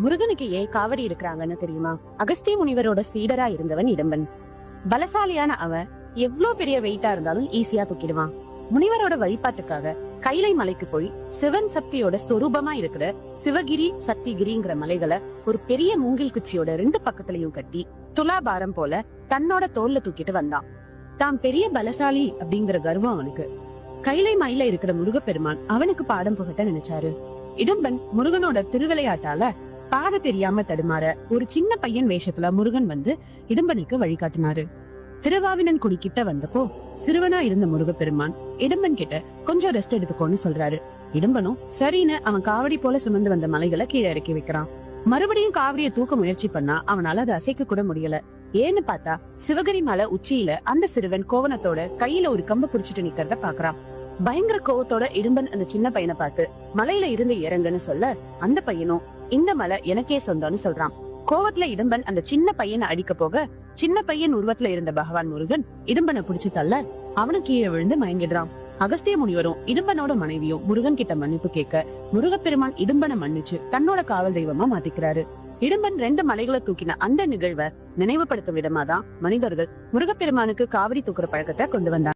முருகனுக்கு ஏன் காவடி எடுக்கிறாங்கன்னு தெரியுமா? அகஸ்திய முனிவரோட சீடரா இருந்தவன் இடும்பன். பலசாலியான அவன் எவ்வளவு பெரிய வெயிட்டா இருந்தாலும் ஈஸியா தூக்கிடுவான். முனிவரோட வழிபாட்டுக்காக கைலை மலைக்கு போய் சிவன் சக்தியோட சொரூபமா இருக்கிற சிவகிரி சக்திகிரிங்கிற மலைகளை ஒரு பெரிய மூங்கில் குச்சியோட 2 பக்கத்துலயும் கட்டி துலாபாரம் போல தன்னோட தோல்ல தூக்கிட்டு வந்தான். தான் பெரிய பலசாலி அப்படிங்கிற கர்வம் அவனுக்கு. கைலை மலையில இருக்கிற முருகப்பெருமான் அவனுக்கு பாடம் புகட்ட நினைச்சாரு. இடும்பன் முருகனோட திருவிளையாட்டால பாத தெரியாம தடுமாற ஒரு சின்ன பையன் வேஷத்துல முருகன் வந்து இடும்பனுக்கு வழிகாட்டினாரு. திருவாவினன் குடி கிட்ட வந்தப்போ சிறுவனா இருந்த முருகப்பெருமான் இடும்பன் கிட்ட கொஞ்சம் ரெஸ்ட் எடுத்துக்கோன்னு சொல்றாரு. இடும்பனும் சரின்னு அவன் காவடி போல சுமந்து வந்த மலைகளை கீழே இறக்கி வைக்கிறான். மறுபடியும் காவடியை தூக்க முயற்சி பண்ணா அவனால அதை அசைக்க கூட முடியல. ஏன்னு பார்த்தா சிவகிரி மலை உச்சியில அந்த சிறுவன் கோவணத்தோட கையில ஒரு கம்பு புடிச்சிட்டு நிக்கிறத பாக்குறான். பயங்கர கோவத்தோட இடும்பன் அந்த சின்ன பையனை பார்த்து மலையில இருந்து இறங்குன்னு சொல்ல அந்த பையனும் இந்த மலை எனக்கே சொந்தம்னு சொல்றான். கோவத்துல இடும்பன் அந்த சின்ன பையனை அடிக்க போக சின்ன பையன் உருவத்துல இருந்த பகவான் முருகன் இடும்பனை புடிச்சு தள்ள அவனும் கீழே விழுந்து மயங்கிடுறான். அகஸ்திய முனிவரும் இடும்பனோட மனைவியும் முருகன் கிட்ட மன்னிப்பு கேட்க முருகப்பெருமான் இடும்பனை மன்னிச்சு தன்னோட காவல் தெய்வமா மாத்திக்கிறாரு. இடும்பன் 2 மலைகளை தூக்கின அந்த நிகழ்வை நினைவுபடுத்தும் விதமாதான் மனிதர்கள் முருகப்பெருமானுக்கு காவடி தூக்குற பழக்கத்தை கொண்டு வந்தாங்க.